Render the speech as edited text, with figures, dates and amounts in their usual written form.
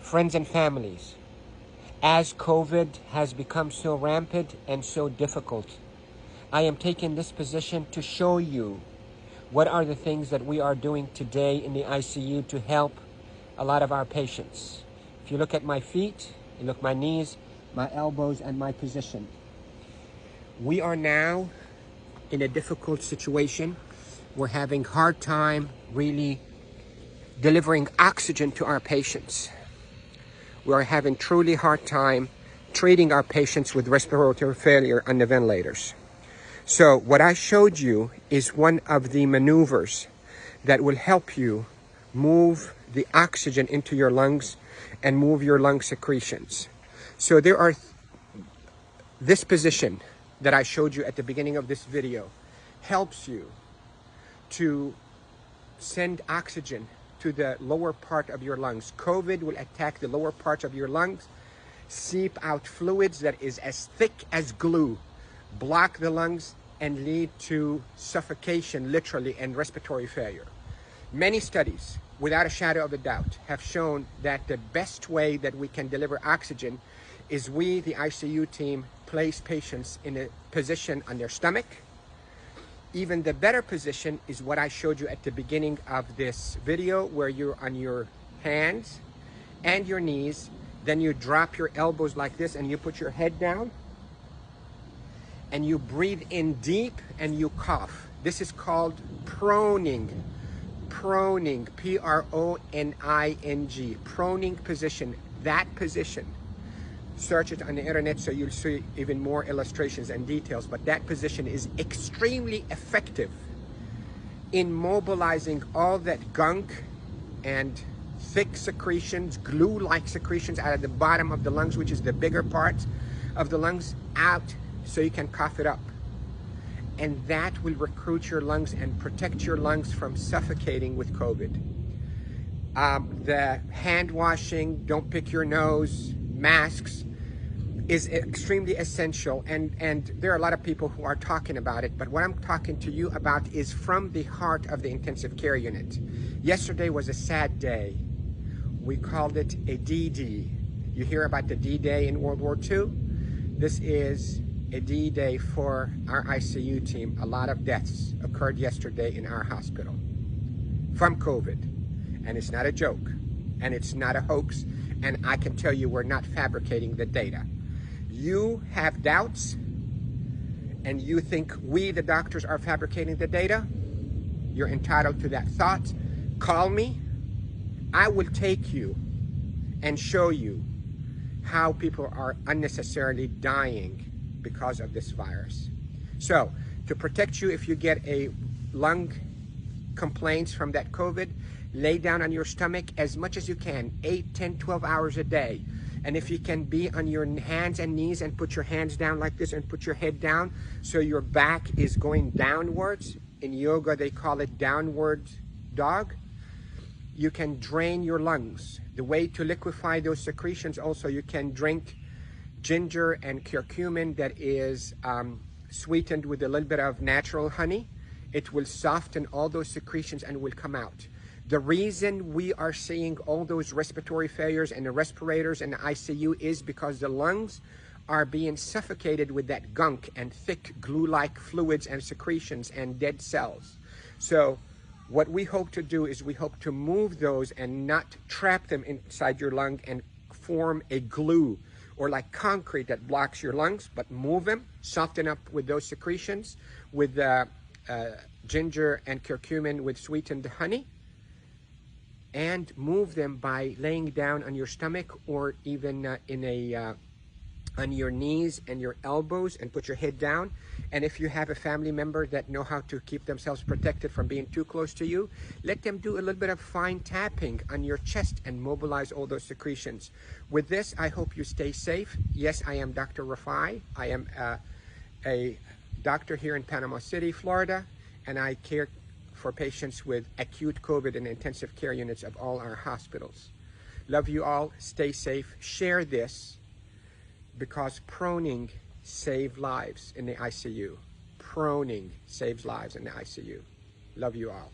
Friends and families, as COVID has become so rampant and so difficult, I am taking this position to show you what are the things that we are doing today in the ICU to help a lot of our patients. If you look at my feet, you look at my knees, my elbows, and my position. We are now in a difficult situation. We're having a hard time really delivering oxygen to our patients. We are having truly hard time treating our patients with respiratory failure on the ventilators. So what I showed you is one of the maneuvers that will help you move the oxygen into your lungs and move your lung secretions. So there are this position that I showed you at the beginning of this video helps you to send oxygen to the lower part of your lungs. COVID will attack the lower parts of your lungs, seep out fluids that is as thick as glue, block the lungs, and lead to suffocation, literally, and respiratory failure. Many studies, without a shadow of a doubt, have shown that the best way that we can deliver oxygen is we, the ICU team, place patients in a position on their stomach. Even the better position is what I showed you at the beginning of this video, where you're on your hands and your knees, then you drop your elbows like this and you put your head down and you breathe in deep and you cough. This is called proning. Proning, P-R-O-N-I-N-G, proning position. That position, search it on the internet so you'll see even more illustrations and details, but that position is extremely effective in mobilizing all that gunk and thick secretions, glue-like secretions out of the bottom of the lungs, which is the bigger parts of the lungs, out so you can cough it up. And that will recruit your lungs and protect your lungs from suffocating with COVID. The hand washing, don't pick your nose, masks is extremely essential, and there are a lot of people who are talking about it, but what I'm talking to you about is from the heart of the intensive care unit. Yesterday was a sad day. We called it a D-Day. You hear about the D-Day in World War II? This is a D-Day for our ICU team. A lot of deaths occurred yesterday in our hospital from COVID. And it's not a joke, and it's not a hoax, and I can tell you we're not fabricating the data. You have doubts, and you think we, the doctors, are fabricating the data. You're entitled to that thought. Call me. I will take you and show you how people are unnecessarily dying because of this virus. So, to protect you if you get a lung complaints from that COVID, lay down on your stomach as much as you can, 8, 10, 12 hours a day. And if you can be on your hands and knees and put your hands down like this and put your head down so your back is going downwards. In yoga, they call it downward dog. You can drain your lungs. The way to liquefy those secretions also, you can drink ginger and curcumin that is sweetened with a little bit of natural honey. It will soften all those secretions and will come out. The reason we are seeing all those respiratory failures and the respirators and the ICU is because the lungs are being suffocated with that gunk and thick glue-like fluids and secretions and dead cells. So what we hope to do is we hope to move those and not trap them inside your lung and form a glue or like concrete that blocks your lungs, but move them, soften up with those secretions with ginger and curcumin with sweetened honey, and move them by laying down on your stomach or even on your knees and your elbows and put your head down. And if you have a family member that know how to keep themselves protected from being too close to you, let them do a little bit of fine tapping on your chest and mobilize all those secretions. With this, I hope you stay safe. Yes, I am Dr. Rafai. I am a doctor here in Panama City, Florida, and I care for patients with acute COVID in intensive care units of all our hospitals. Love you all. Stay safe. Share this because proning saves lives in the ICU. Proning saves lives in the ICU. Love you all.